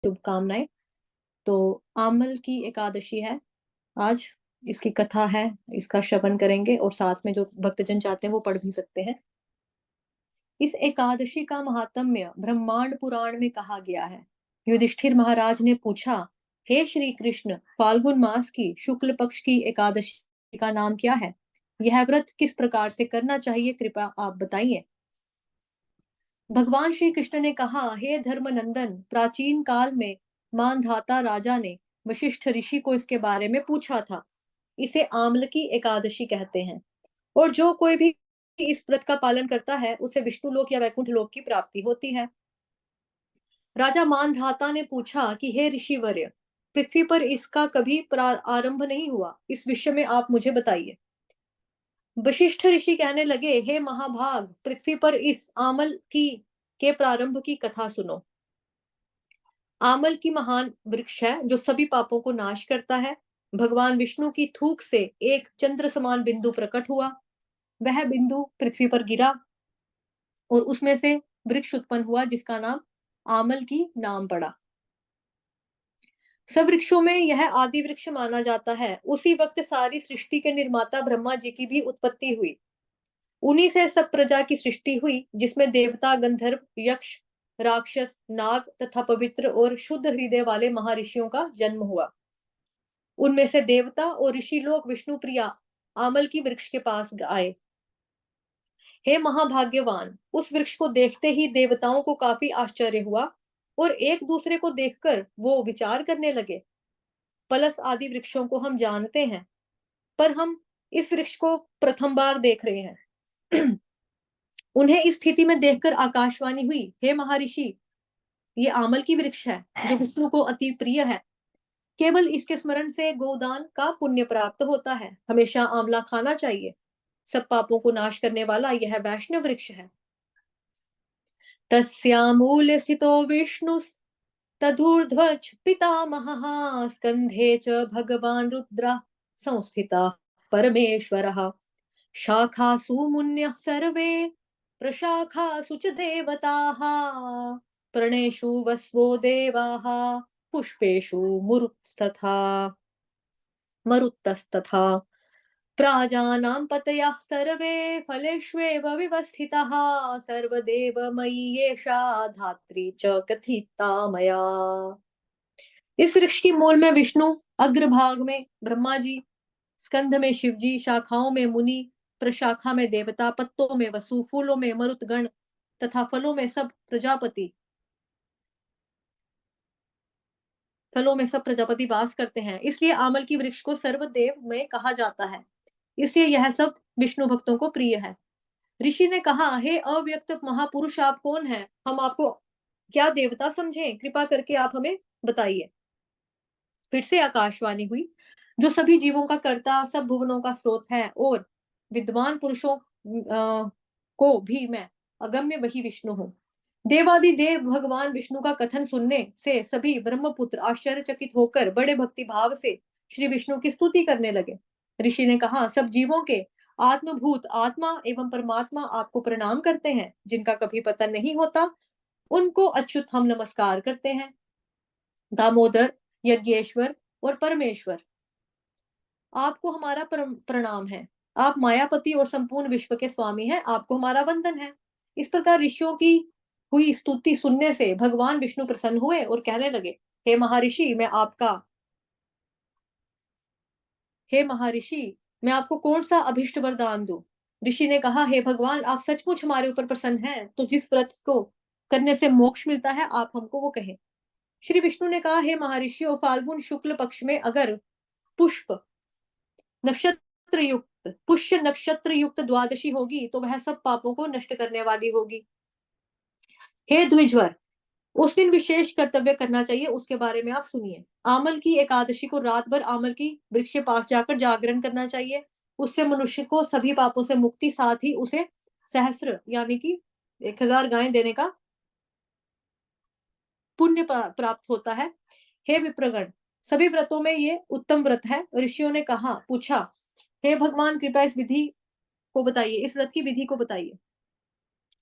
शुभकामनाएं। तो आमल की एकादशी है आज। इसकी कथा है, इसका श्रवण करेंगे और साथ में जो भक्तजन चाहते हैं वो पढ़ भी सकते हैं। इस एकादशी का महात्म्य ब्रह्मांड पुराण में कहा गया है। युधिष्ठिर महाराज ने पूछा, हे श्री कृष्ण, फाल्गुन मास की शुक्ल पक्ष की एकादशी का नाम क्या है? यह व्रत किस प्रकार से करना चाहिए, कृपया आप बताइए। भगवान श्री कृष्ण ने कहा, हे धर्मनंदन, प्राचीन काल में मानधाता राजा ने वशिष्ठ ऋषि को इसके बारे में पूछा था। इसे आम्ल की एकादशी कहते हैं और जो कोई भी इस व्रत का पालन करता है उसे विष्णु लोक या वैकुंठ लोक की प्राप्ति होती है। राजा मानधाता ने पूछा कि हे ऋषिवर्य, पृथ्वी पर इसका कभी आरंभ नहीं हुआ, इस विषय में आप मुझे बताइए। वशिष्ठ ऋषि कहने लगे, हे महाभाग, पृथ्वी पर इस आमल की के प्रारंभ की कथा सुनो। आमल की महान वृक्ष है जो सभी पापों को नाश करता है। भगवान विष्णु की थूक से एक चंद्र समान बिंदु प्रकट हुआ। वह बिंदु पृथ्वी पर गिरा और उसमें से वृक्ष उत्पन्न हुआ जिसका नाम आमल की नाम पड़ा। सब वृक्षों में यह आदि वृक्ष माना जाता है। उसी वक्त सारी सृष्टि के निर्माता ब्रह्मा जी की भी उत्पत्ति हुई। उन्हीं से सब प्रजा की सृष्टि हुई, जिसमें देवता, गंधर्व, यक्ष, राक्षस, नाग तथा पवित्र और शुद्ध हृदय वाले महर्षियों का जन्म हुआ। उनमें से देवता और ऋषि लोग विष्णु प्रिया आमल की वृक्ष के पास आए। हे महाभाग्यवान, उस वृक्ष को देखते ही देवताओं को काफी आश्चर्य हुआ और एक दूसरे को देखकर वो विचार करने लगे। पलस आदि वृक्षों को हम जानते हैं, पर हम इस वृक्ष को प्रथम बार देख रहे हैं। उन्हें इस स्थिति में देखकर आकाशवाणी हुई, हे महर्षि, ये आमल की वृक्ष है जो विष्णु को अति प्रिय है। केवल इसके स्मरण से गोदान का पुण्य प्राप्त होता है। हमेशा आंवला खाना चाहिए। सब पापों को नाश करने वाला यह वैष्णव वृक्ष है। तस्यामूले स्थितो विष्णुस्तदूर्ध्व पितामहः, स्कन्धे च भगवान् रुद्रः संस्थितः परमेश्वरः। शाखासु मुन्यः सर्वे प्रशाखासु च देवताः, पर्णेषु वस्वो देवाः, पुष्पेषु मरुत्तस्तथा। प्राजानां पतयः सर्वे फलेष्वेव व्यवस्थिताः, सर्वदेवमयी एषा धात्री च कथिता मया। इस वृक्ष की मूल में विष्णु, अग्रभाग में ब्रह्मा जी, स्कंध में शिव जी, शाखाओं में मुनि, प्रशाखा में देवता, पत्तों में वसु, फूलों में मरुतगण तथा फलों में सब प्रजापति वास करते हैं। इसलिए आमल की वृक्ष को सर्वदेव में कहा जाता है। इसलिए यह सब विष्णु भक्तों को प्रिय है। ऋषि ने कहा, हे अव्यक्त महापुरुष, आप कौन हैं? हम आपको क्या देवता समझें? कृपा करके आप हमें बताइए। फिर से आकाशवाणी हुई, जो सभी जीवों का कर्ता, सब भुवनों का स्रोत है और विद्वान पुरुषों को भी मैं अगम्य वही विष्णु हूँ। देवादि देव भगवान विष्णु का कथन सुनने से सभी ब्रह्मपुत्र आश्चर्यचकित होकर बड़े भक्ति भाव से श्री विष्णु की स्तुति करने लगे। ऋषि ने कहा, सब जीवों के आत्मभूत आत्मा एवं परमात्मा आपको प्रणाम करते हैं। जिनका कभी पता नहीं होता उनको अच्युत हम नमस्कार करते हैं। दामोदर, यज्ञेश्वर और परमेश्वर, आपको हमारा प्रणाम है। आप मायापति और संपूर्ण विश्व के स्वामी हैं। आपको हमारा वंदन है। इस प्रकार ऋषियों की हुई स्तुति सुनने से भगवान विष्णु प्रसन्न हुए और कहने लगे, हे महर्षि, मैं आपको कौन सा अभिष्ट वरदान दूं? ऋषि ने कहा, हे भगवान, आप सचमुच हमारे ऊपर प्रसन्न हैं तो जिस व्रत को करने से मोक्ष मिलता है आप हमको वो कहें। श्री विष्णु ने कहा, हे महर्षियों, फाल्गुन शुक्ल पक्ष में अगर पुष्प नक्षत्र युक्त पुष्य नक्षत्र युक्त द्वादशी होगी तो वह सब पापों को नष्ट करने वाली होगी। हे द्विजवर, उस दिन विशेष कर्तव्य करना चाहिए, उसके बारे में आप सुनिए। आमल की एकादशी को रात भर आमल की वृक्ष के पास जाकर जागरण करना चाहिए। उससे मनुष्य को सभी पापों से मुक्ति, साथ ही उसे सहस्त्र यानी कि 1000 गायें देने का पुण्य प्राप्त होता है। हे विप्रगण, सभी व्रतों में ये उत्तम व्रत है। ऋषियों ने पूछा, हे भगवान, कृपया इस व्रत की विधि को बताइए।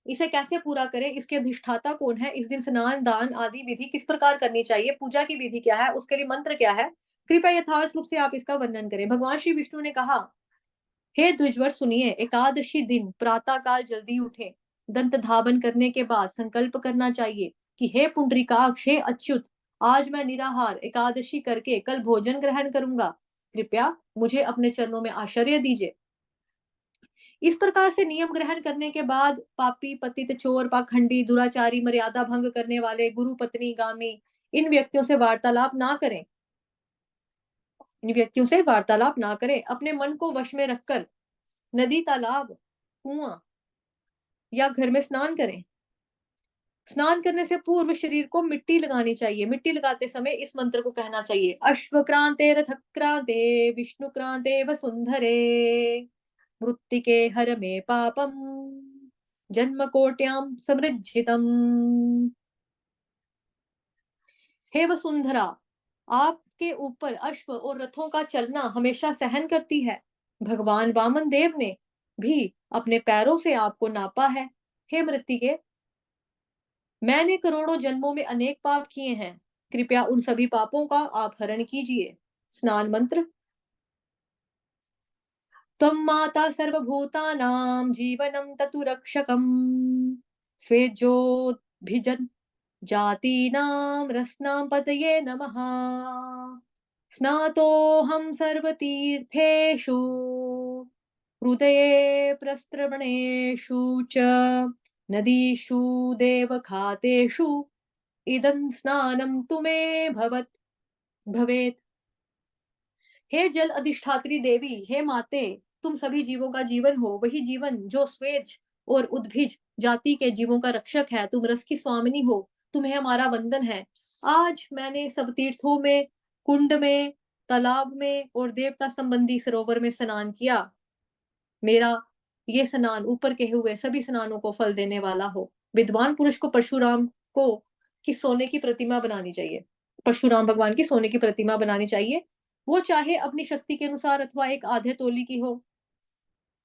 इसे कैसे पूरा करें, इसके अधिष्ठाता कौन है, इस दिन स्नान दान आदि विधि किस प्रकार करनी चाहिए, पूजा की विधि क्या है, उसके लिए मंत्र क्या है, कृपया यथार्थ रूप से आप इसका वर्णन करें। भगवान श्री विष्णु ने कहा, हे द्विजवर सुनिए, एकादशी दिन प्रातः काल जल्दी उठे, दंत धावन करने के बाद संकल्प करना चाहिए कि हे पुंडरीकाक्ष, हे अच्युत, आज मैं निराहार एकादशी करके कल भोजन ग्रहण करूंगा, कृपया मुझे अपने चरणों में आश्रय दीजिए। इस प्रकार से नियम ग्रहण करने के बाद पापी, पतित, चोर, पाखंडी, दुराचारी, मर्यादा भंग करने वाले, गुरु पत्नी गामी, इन व्यक्तियों से वार्तालाप ना करें। इन व्यक्तियों से वार्तालाप ना करें। अपने मन को वश में रखकर नदी, तालाब, कुआं या घर में स्नान करें। स्नान करने से पूर्व शरीर को मिट्टी लगानी चाहिए। मिट्टी लगाते समय इस मंत्र को कहना चाहिए, अश्वक्रांते रथक्रांते विष्णुक्रांते वसुंधरे मृत्तिके हर मे पापम जन्म कोट्यां समृज्जितम। हे वसुंधरा, आपके ऊपर अश्व और रथों का चलना हमेशा सहन करती है। भगवान वामन देव ने भी अपने पैरों से आपको नापा है। हे मृत्तिके, मैंने करोड़ों जन्मों में अनेक पाप किए हैं, कृपया उन सभी पापों का आप हरण कीजिए। स्नान मंत्र, त्वं माता सर्वभूतानां जीवनं ततु रक्षकम् स्वेज्योभिजन जातीनां रस्नां पतये नमः। स्नातोऽहं सर्वतीर्थेषु हृदये प्रस्रवणेषु च नदीषु देवखातेषु इदं स्नानं तु मे भवेत्। हे जल अधिष्ठात्री देवी, हे माते, तुम सभी जीवों का जीवन हो, वही जीवन जो स्वेज और उद्भिज जाति के जीवों का रक्षक है। तुम रस की स्वामिनी हो, तुम्हें हमारा वंदन है। आज मैंने सब तीर्थों में, कुंड में, तालाब में और देवता संबंधी सरोवर में स्नान किया। मेरा ये स्नान ऊपर के हुए सभी स्नानों को फल देने वाला हो। विद्वान पुरुष को परशुराम को की सोने की प्रतिमा बनानी चाहिए। परशुराम भगवान की सोने की प्रतिमा बनानी चाहिए। वो चाहे अपनी शक्ति के अनुसार अथवा एक आधे तोली की हो।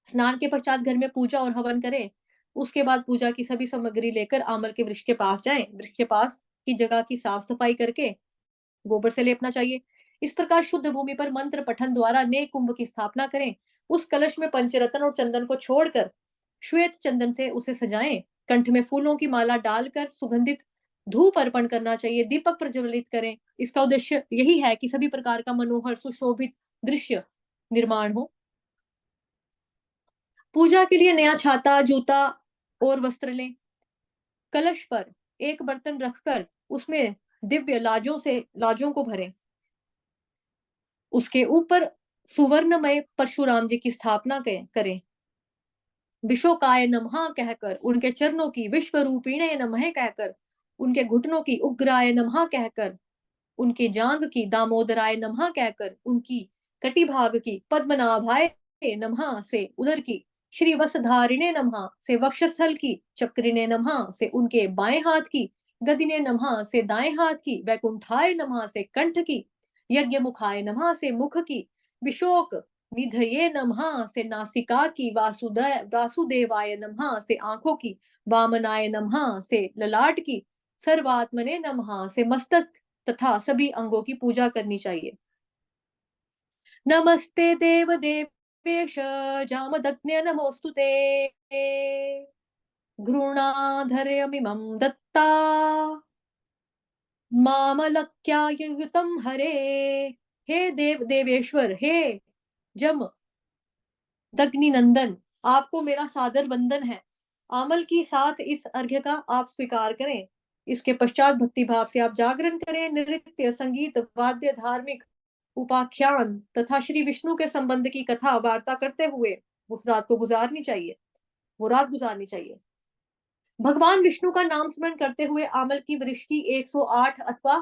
स्नान के पश्चात घर में पूजा और हवन करें। उसके बाद पूजा की सभी सामग्री लेकर आमल के वृक्ष के पास जाएं। वृक्ष के पास की जगह की साफ सफाई करके गोबर से लेपना चाहिए। इस प्रकार शुद्ध भूमि पर मंत्र पठन द्वारा नए कुंभ की स्थापना करें। उस कलश में पंचरत्न और चंदन को छोड़कर श्वेत चंदन से उसे सजाएं। कंठ में फूलों की माला डालकर सुगंधित धूप अर्पण करना चाहिए। दीपक प्रज्वलित करें। इसका उद्देश्य यही है कि सभी प्रकार का मनोहर सुशोभित दृश्य निर्माण हो। पूजा के लिए नया छाता, जूता और वस्त्र लें। कलश पर एक बर्तन रखकर उसमें दिव्य लाजों को भरें। उसके ऊपर सुवर्णमय परशुराम जी की स्थापना करें। विशोकाय नमः कहकर, उनके चरणों की विश्व रूपिणे नमः कहकर, उनके घुटनों की उग्राय नमः कहकर, उनकी जांग की दामोदराय नमः कहकर, उनकी कटिभाग की पद्मनाभाय नमः से उदर की, श्री वसधारिणे नमः से वक्षस्थल की, चक्रिणे नमः से उनके बाएं हाथ की, गदिने नमः से दाएं हाथ की, वैकुंठाय नमः से कंठ की, यज्ञ मुखाय नमः से मुख की, विशोक निधये नमः से नासिका की, वासुदेवाय नमः से आंखों की, वामनाय नमः से ललाट की, सर्वात्मने नमः से मस्तक तथा सभी अंगों की पूजा करनी चाहिए। नमस्ते देव देवेश जामदग्न्य नमोस्तुते घृणाधर्यमिमं दत्ता मामलक्यायुतं हरे। हे देव देवेश्वर, हे जम दग्नि नंदन, आपको मेरा सादर वंदन है। आमल की साथ इस अर्घ्य का आप स्वीकार करें। इसके पश्चात भक्ति भाव से आप जागरण करें। नृत्य, संगीत, वाद्य, धार्मिक उपाख्यान तथा श्री विष्णु के संबंध की कथा वार्ता करते हुए उस रात को गुजारनी चाहिए वो रात गुजारनी चाहिए। भगवान विष्णु का नाम स्मरण करते हुए आमल की वृक्ष की 108 अथवा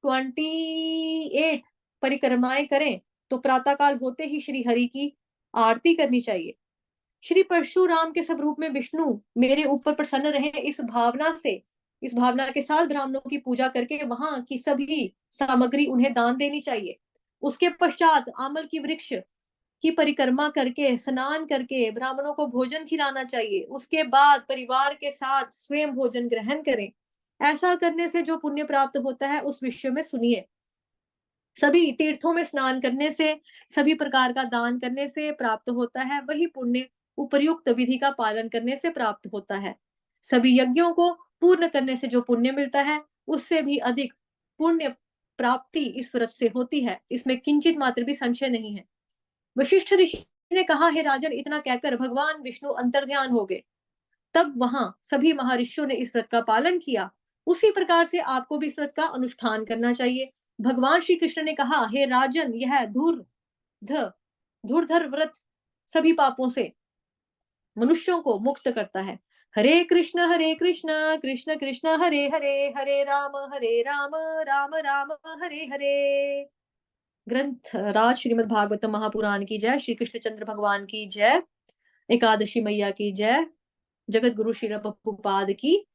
28 परिक्रमाएं करें तो प्रातःकाल होते ही श्री हरि की आरती करनी चाहिए। श्री परशुराम के स्वरूप में विष्णु मेरे ऊपर प्रसन्न रहे, इस भावना के साथ ब्राह्मणों की पूजा करके वहां की सभी सामग्री उन्हें दान देनी चाहिए। उसके पश्चात आमल की वृक्ष की परिक्रमा करके, स्नान करके ब्राह्मणों को भोजन खिलाना चाहिए। उसके बाद परिवार के साथ स्वयं भोजन ग्रहण करें। ऐसा करने से जो पुण्य प्राप्त होता है उस विषय में सुनिए। सभी तीर्थों में स्नान करने से, सभी प्रकार का दान करने से प्राप्त होता है, वही पुण्य उपर्युक्त विधि का पालन करने से प्राप्त होता है। सभी यज्ञों को पूर्ण करने से जो पुण्य मिलता है, उससे भी अधिक पुण्य प्राप्ति इस व्रत से होती है। इसमें किंचित मात्र भी संशय नहीं है। वशिष्ठ ऋषि ने कहा, हे राजन, इतना कहकर भगवान विष्णु अंतर्ध्यान हो गए। तब वहां सभी महर्षियों ने इस व्रत का पालन किया। उसी प्रकार से आपको भी इस व्रत का अनुष्ठान करना चाहिए। भगवान श्री कृष्ण ने कहा, हे राजन, यह धुरधर व्रत सभी पापों से मनुष्यों को मुक्त करता है। हरे कृष्ण कृष्ण कृष्ण हरे हरे, हरे राम राम राम हरे हरे। ग्रंथ राज श्रीमद् भागवतम महापुराण की जय। श्री कृष्ण चंद्र भगवान की जय। एकादशी मैया की जय। जगत गुरु श्री प्रभुपाद की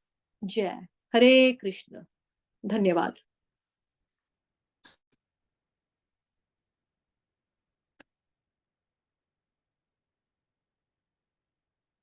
जय। हरे कृष्ण। धन्यवाद।